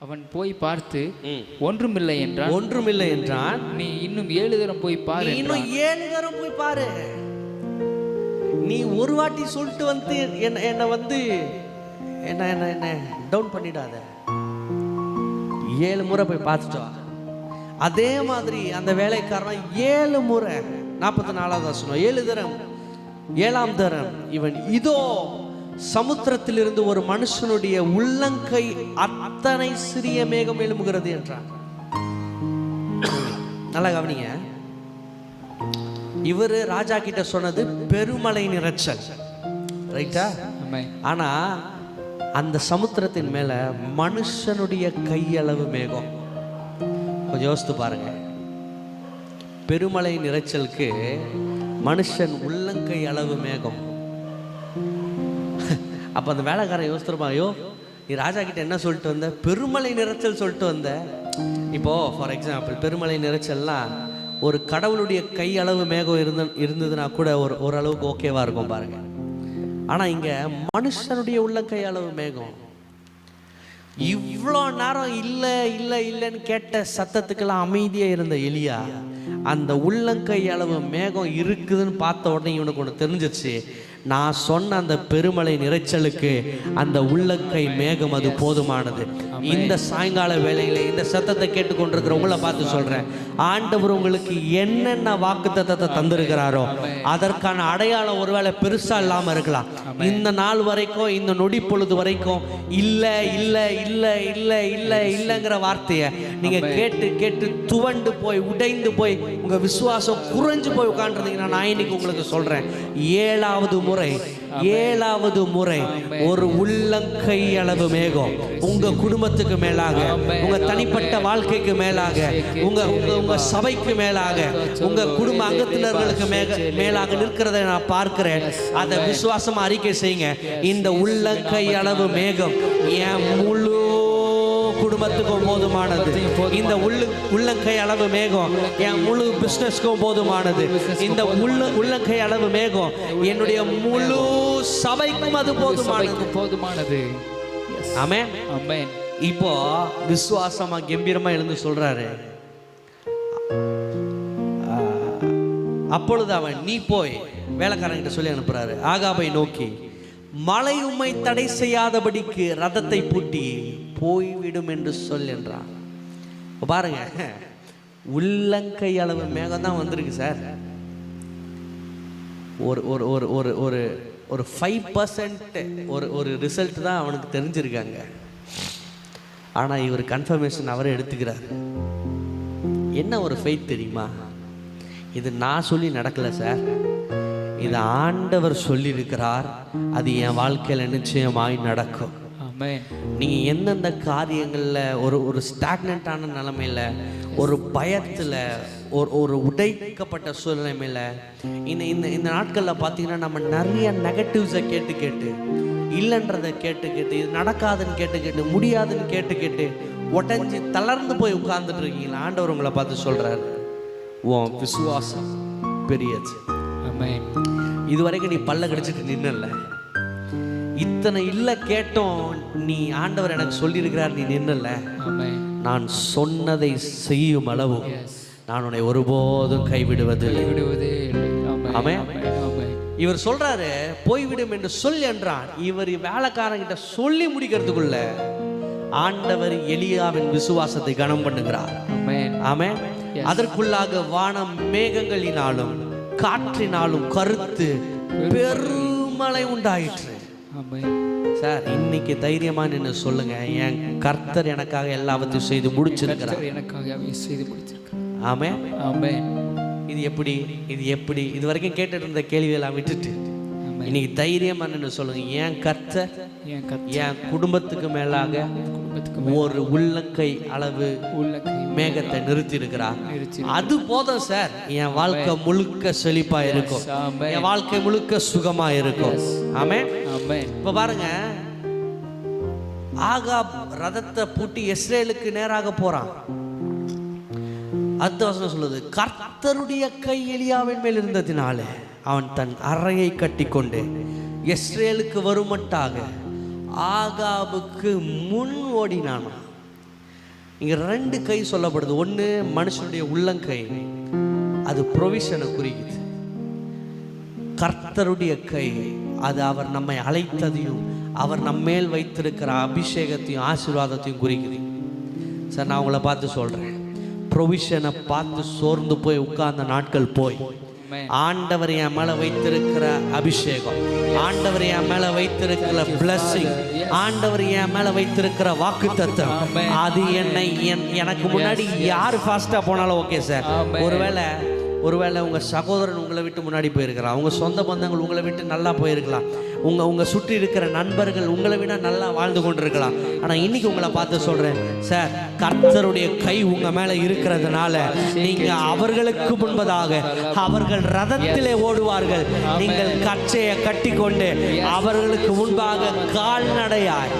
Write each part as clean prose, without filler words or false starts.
அவன் போய் பார்த்து ஒன்றுமில்லை என்றான். ஒன்றுமில்லை என்றான். நீ இன்னும் 7 தரம் போய் பாரு. இன்னும் 7 தரம் போய் பாரு. நீ ஒரு வாட்டி சொல்லிட்டு வந்து என்ன வந்து என்ன டவுன் பண்ணிடாத. 7 முறை போய் பார்த்துட்டா. அதே மாதிரி அந்த வேலைக்காரன் 7 முறை 44வது வசனம் 7 தரம் 7ஆம் தரம் இவன் இதோ சமுத்திரத்திலிருந்து ஒரு மனுஷனுடைய உள்ளங்கை அத்தனை சிறிய மேகம் எழும்புகிறது என்றான். நல்லா கவனிங்க. இவரு ராஜா கிட்ட சொன்னது பெருமழை நிறைச்சல், ரைட்டா? ஆனா அந்த சமுத்திரத்தின் மேல மனுஷனுடைய கையளவு மேகம். கொஞ்சம் யோசித்து பாருங்க. பெருமழை நிறைச்சலுக்கு மனுஷன் உள்ளங்கை அளவு மேகம். அப்போ அந்த வேலைக்காரன் யோசிச்சிருப்பான், ஐயோ நீ ராஜா கிட்ட என்ன சொல்லிட்டு வந்த? பெருமழை நிறைச்சல் சொல்லிட்டு வந்த. இப்போ ஃபார் எக்ஸாம்பிள் பெருமழை நிறைச்சல்லாம் ஒரு கடவுளுடைய கை அளவு மேகம் இருந்ததுன்னா கூட ஓரளவுக்கு ஓகேவா இருக்கும் பாருங்க. ஆனா இங்க மனுஷனுடைய உள்ளங்கை அளவு மேகம். இவ்வளோ நேரம் இல்லை இல்லை இல்லைன்னு கேட்ட சத்தத்துக்கெல்லாம் அமைதியா இருந்த எலியா அந்த உள்ளங்கை அளவு மேகம் இருக்குதுன்னு பார்த்த உடனே இவனுக்கு ஒன்று தெரிஞ்சிச்சு. நான் சொன்ன அந்த பெருமழை நிறைச்சலுக்கு அந்த உள்ளங்கை மேகம் அது போதுமானது. இந்த சாயங்கால வேளையில இந்த சத்தத்தை கேட்டுக்கொண்டிருக்கிற உங்களை பார்த்து சொல்றேன், ஆண்டவர் உங்களுக்கு என்னென்ன வாக்குத்தத்தத்தை தந்திருக்கிறாரோ அதற்கான அடையாளம் ஒருவேளை பெருசா இல்லாம இருக்கலாம். இந்த நாள் வரைக்கும் இந்த நொடி பொழுது வரைக்கும் இல்ல இல்ல இல்ல இல்ல இல்ல இல்லைங்கிற வார்த்தையை நீங்க கேட்டு கேட்டு துவண்டு போய் உடைந்து போய் உங்க விசுவாசம் குறைஞ்சு போய் உட்கார்ந்துருந்தீங்கன்னா நான் இன்னைக்கு உங்களுக்கு சொல்றேன், 7வது முறை ஒரு உள்ளங்கை அளவு மேகம் உங்க குடும்பத்துக்கு மேலாக, உங்க தனிப்பட்ட வாழ்க்கைக்கு மேலாக, உங்க சபைக்கு மேலாக, உங்க குடும்ப அங்கத்தினர்களுக்கு மேலாக நிற்கிறத நான் பார்க்கிறேன். அதை விசுவாசமா அறிக்கை செய்யுங்க. இந்த உள்ளங்கை அளவு மேகம் என் முழு குடும்பத்துக்கும் போதுமானது. இந்த உள்ளங்கை அளவு மேகம் என் முழு பிசினஸ்க்கும் போதுமானது. இந்த உள்ளங்கை அளவு மேகம் என்னுடைய முழு சபைக்கும் அது போதுமானது. ஆமென் ஆமென். இப்போ விசுவாசமா கம்பீரமா எழுந்து சொல்றாரு. அப்பொழுது அவன் நீ போய் வேலைக்காரங்கிட்ட சொல்லி அனுப்புறாரு, ஆகாபை நோக்கி மழை உம்மை தடை செய்யாதபடிக்கு ரதத்தை பூட்டி போய்விடும் என்று சொல் என்றான். பாருங்க, உள்ளங்கை அளவு மேகம் தான் வந்திருக்கு சார். ஒரு ஒரு ஒரு ஒரு ஒரு ஒரு 5% ஒரு ரிசல்ட் தான் அவனுக்கு தெரிஞ்சிருக்காங்க. ஆனா இவர் கன்ஃபர்மேஷன் அவரே எடுத்துக்கிறார். என்ன ஒரு ஃபெய்த் தெரியுமா? இது நான் சொல்லி நடக்கல சார், இது ஆண்டவர் சொல்லியிருக்கிறார், அது என் வாழ்க்கையில நிச்சயமாய் நடக்கும். நீங்க எந்தெந்த காரியங்கள்ல ஒரு ஸ்டாக்னண்டான நிலைமையில, ஒரு பயத்துல, ஒரு உடைக்கப்பட்ட சூழ்நிலைமையில இந்த நாட்கள்ல பாத்தீங்கன்னா நம்ம நிறைய நெகட்டிவ்ஸை கேட்டு இல்லைன்றதை கேட்டு இது நடக்காதுன்னு கேட்டு முடியாதுன்னு கேட்டு உடஞ்சி தளர்ந்து போய் உட்கார்ந்துட்டு இருக்கீங்களா? ஆண்டவர் உங்களை பார்த்து சொல்றாரு, உன் விசுவாசம் பெரியது. இதுவரைக்கும் நீ பல்ல கடிச்சிட்டு நின்னல, இத்தனை இல்ல கேட்டோம், நீ ஆண்டவர் எனக்கு சொல்லியிருக்கிறார், நீ நின்னல. நான் சொன்னதை செய்யும் அளவு நான் உன்னை ஒருபோதும் கைவிடுவதில்லை. ஆமென். இவர் சொல்றாரு போய்விடும் என்று சொல் என்றான். இவர் வேலைக்காரங்கிட்ட சொல்லி முடிக்கிறதுக்குள்ள ஆண்டவர் எலியாவின் விசுவாசத்தை கனம் பண்ணுகிறார். ஆமென். அதற்குள்ளாக வானம் மேகங்களினாலும் காற்றினாலும் கருத்து பெருமழை உண்டாயிற்று. சார் இன்னைக்கு தைரியமா நின்னு சொல்லுங்க, என் கர்த்தர் எனக்காக எல்லாவற்றையும் செய்து முடிச்சிருக்கிறார். ஆமென் ஆமென். இது எப்படி இது வரைக்கும் கேட்டுட்டு இருந்த கேள்வியெல்லாம் விட்டுட்டு இன்னைக்கு தைரியமா நின்னு சொல்லுங்க, என் கர்த்தர் என் குடும்பத்துக்கு மேலாக ஒரு உள்ளங்கை அளவு மேகத்தை நிறுத்தி இருக்கிறார். அது போதும் சார், என் வாழ்க்கை முழுக்க செழிப்பா இருக்கும், என் வாழ்க்கை முழுக்க சுகமா இருக்கும். ஆமென். இப்ப பாருங்க, ஆகாப் ரதத்தை பூட்டி இஸ்ரேலுக்கு நேராக போறான். அடுத்த வசனம் சொல்லுது, கர்த்தருடைய கை எலியாவின் மேல் இருந்ததினாலே அவன் தன் அறையை கட்டி கொண்டு இஸ்ரேலுக்கு வருமட்டாக ஆகாபுக்கு முன் ஓடினான். இங்கே 2 கை சொல்லப்படுது. ஒன்று மனுஷனுடைய உள்ளங்கை, அது ப்ரொவிஷனை குறிக்குது. கர்த்தருடைய கை, அது அவர் நம்மை அழைத்ததையும் அவர் நம்மேல் வைத்திருக்கிற அபிஷேகத்தையும் ஆசீர்வாதத்தையும் குறிக்குது. சார், நான் உங்களை பார்த்து சொல்கிறேன், ப்ரொவிஷனை பார்த்து சோர்ந்து போய் உட்கார்ந்த நாட்கள் போய், ஆண்டவர் என் மேலே வைத்திருக்கிற அபிஷேகம், ஆண்டவர் என் மேலே வைத்திருக்கிற பிளஸிங், ஆண்டவர் என் மேலே வைத்திருக்கிற வாக்குத்தத்தம், அது எனக்கு முன்னாடி யார் ஃபாஸ்ட்டாக போனாலும் ஓகே சார். ஒருவேளை உங்கள் சகோதரன் உங்களை விட்டு முன்னாடி போயிருக்கலாம், உங்கள் சொந்த பந்தங்கள் உங்களை விட்டு நல்லா போயிருக்கலாம், உங்கள் சுற்றி இருக்கிற நண்பர்கள் உங்களை விட நல்லா வாழ்ந்து கொண்டிருக்கலாம். ஆனால் இன்னைக்கு உங்களை பார்த்து சொல்கிறேன் சார், கர்த்தருடைய கை உங்கள் மேலே இருக்கிறதுனால நீங்கள் அவர்களுக்கு முன்பதாக அவர்கள் ரதத்திலே ஓடுவார்கள், நீங்கள் கச்சையை கட்டி கொண்டு அவர்களுக்கு முன்பாக கால்நடையாய்.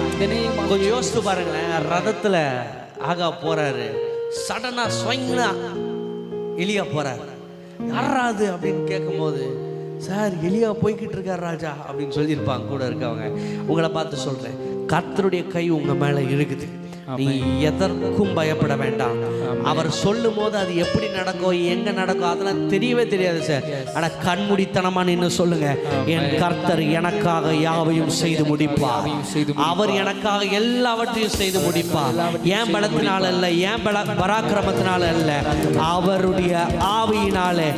கொஞ்சம் யோசித்து பாருங்களேன், ரதத்தில் ஆகா போகிறாரு, சடனாக ஸ்வங்கா எலியா போகிறார். யாராது அப்படின்னு கேட்கும்போது, சார் எலியா போய்கிட்டு இருக்கார் ராஜா அப்படின்னு சொல்லியிருப்பாங்க கூட இருக்கவங்க. உங்களை பார்த்து சொல்கிறேன், கர்த்தருடைய கை உங்கள் மேலே இருக்குது, நீ எதற்கும் பயப்பட வேண்டாம். அவர் சொல்லும் போது அது எப்படி நடக்கும், எங்க நடக்கும், அதெல்லாம் தெரியவே தெரியாது சார். ஆனா கண்மூடித்தனமா நின்று சொல்லுங்க, என் கர்த்தர் எனக்காக யாவையும் செய்து முடிப்பார், அவர் எனக்காக எல்லாவற்றையும் செய்து முடிப்பார். ஏன் பலத்தினால அல்ல, ஏன் பராக்கிரமத்தினால அல்ல, அவருடைய ஆவியினால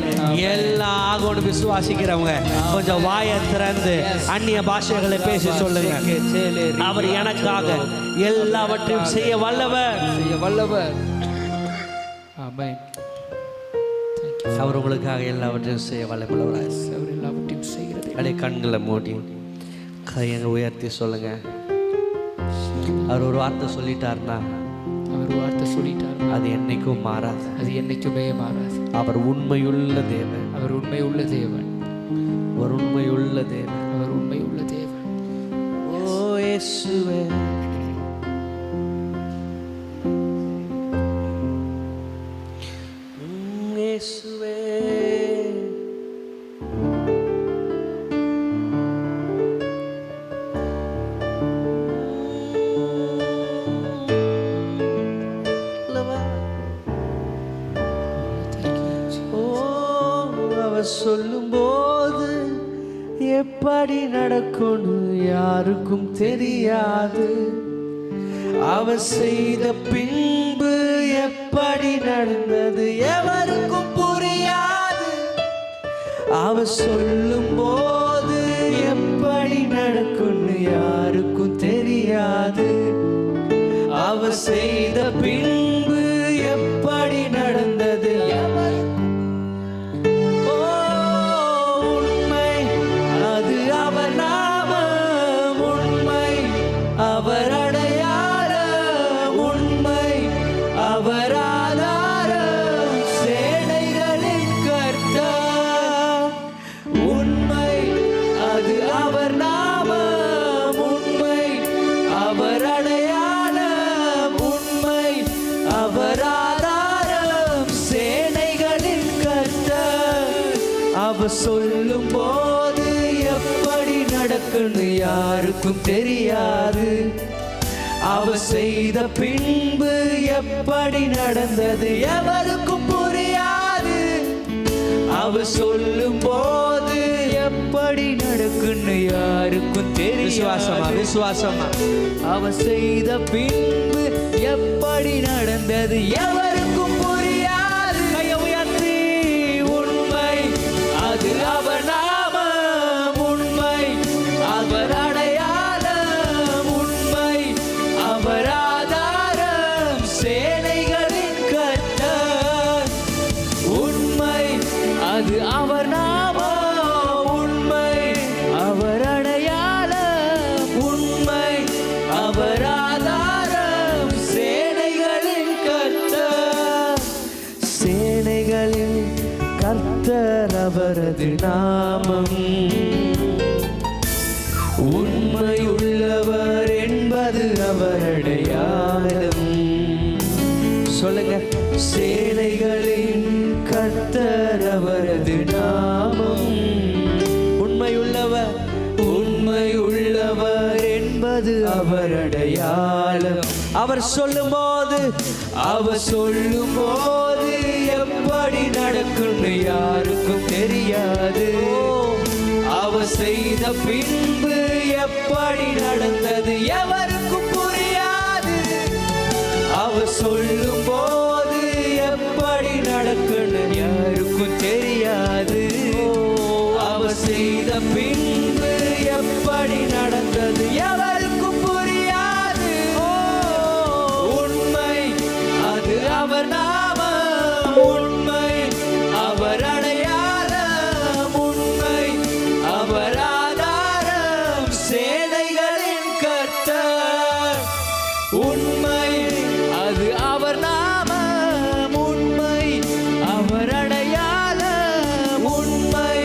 எல்லாம் ஆகும்னு விசுவாசிக்கிறவங்க கொஞ்சம் வாயை திறந்து அந்நிய பாஷைகளை பேசி சொல்லுங்க. அவர் எனக்காக எல்லாவற்றையும் செய்ய வல்லவர். ஆமென். அவர் உங்களுக்காக எல்லாவற்றையும் செய்ய வல்லவராய். அவர் எல்லாவற்றையும் செய்கிறது. அப்படியே கண்களை மூடி கையை உயர்த்தி சொல்லுங்க. அவர் ஒரு வார்த்தை சொல்லிட்டார்னா, அது என்னைக்கும் மாறாது, அது என்னைக்குமே மாறாது. அவர் உண்மையுள்ள தேவன், அவர் உண்மையுள்ள தேவன், அவர் உண்மையுள்ள தேவன், அவர் உண்மையுள்ள தேவன். ஓ இயேசுவே, இயேசுவே, சொல்லும் போது எப்படி நடக்கும்னு யாருக்கும் தெரியாது, அவர் செய்த பின்பு எப்படி நடந்தது எவருக்கும் புரியாது. அவர் சொல்லும் போது எப்படி நடக்கும்னு யாருக்கும் தெரியாது, அவர் செய்த பின்பு எப்படி நடந்தது சொல்லும் போது எப்படி நடக்குன்னு யாருக்கும் தெரியாது, அவர் செய்த பின்பு எப்படி நடந்தது எவருக்கும் புரியாது. அவர் சொல்லும் போது எப்படி நடக்குன்னு யாருக்கும் தெரியாது. விசுவாசமா அவர் செய்த பின்பு எப்படி நடந்தது எவருக்கும் புரியாது. கையை உயர்த்தி, உண்மை அது அவர் நாமம், உண்மை அவர் அடையாளம், உண்மை அவர் ஆதாரம், சேனைகளின் கர்த்தர். உண்மை அது அவர் நாமம், உண்மை அவர் அடையாளம், உண்மை அவர் ஆதாரம், சேனைகளின் கர்த்தர். சேனைகளின் கர்த்தர் அவரது நாமம், உண்மையுள்ளவர் என்பது அவர் அடையாளம். சொல்லுங்க, சேனைகளின் கர்த்தர் அவரது நாமம், உண்மையுள்ளவர், உண்மையுள்ளவர் என்பது அவர் அடையாளம். அவர் சொல்லும்போது எப்படி நடக்கும்னு யாருக்கும் தெரியாது. அவர் செய்த பின்பு எப்படி நடந்தது எவருக்கும் புரியாது. அவர் சொல்லும்போது எப்படி நடக்கும்னு யாருக்கும் தெரியாது. அவர் செய்த பின்பு எப்படி நடந்தது எவருக்கும் புரியாது. உண்மை அது அவர் நாமம், உண்மை அவர் அடையாளம், உண்மை அவர் ஆதாரம், சேனைகளின் கர்த்தர். உண்மை அது அவர் நாமம், உண்மை அவர் அடையாளம், உண்மை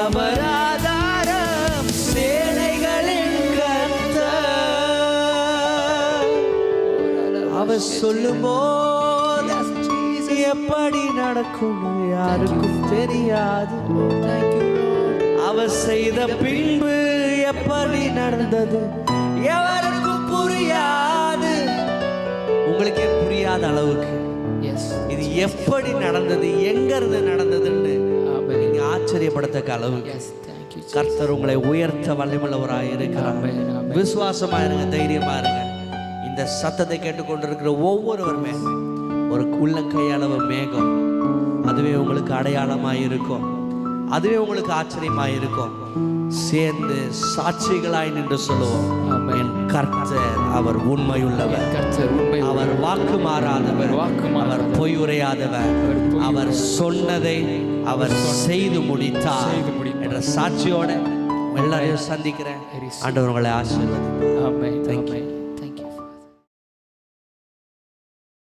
அவர் ஆதாரம், சேனைகளின் கர்த்தர். அவர் சொல்லும்போது எப்படி நடக்கும் யாருக்கும் தெரியாது. அவர் செய்த பின்பு எப்படி நடந்தது எவருக்கும் புரியாது. உங்களுக்கே புரியாத அளவுக்கு இது எப்படி நடந்தது, எங்க இருந்து நடந்ததுன்னு நீங்க ஆச்சரியப்படத்தக்க அளவுக்கு கர்த்தர் உங்களை உயர்த்த வல்லமையுள்ளவராய் இருக்கிறார். விசுவாசமா இருங்க, தைரியமா இருங்க. இந்த சத்தத்தை கேட்டுக்கொண்டிருக்கிற ஒவ்வொருவருமே ஒரு உள்ளங்கையளவு மேகம், அதுவே உங்களுக்கு அடையாளமாய் இருக்கும், அதுவே உங்களுக்கு ஆச்சரியமாய் இருக்கும். சேர்ந்து சாட்சிகளாய் நின்று சொல்லுவோம், என் கர்த்தர் அவர் உண்மையுள்ளவர், அவர் வாக்கு மாறாதவர், அவர் பொய் உரையாதவர், அவர் சொன்னதை அவர் செய்து முடித்தார் என்ற சாட்சியோட எல்லாரையும் சந்திக்கிறேன். ஆண்டவர் உங்களை ஆசீர்வதிப்பார்.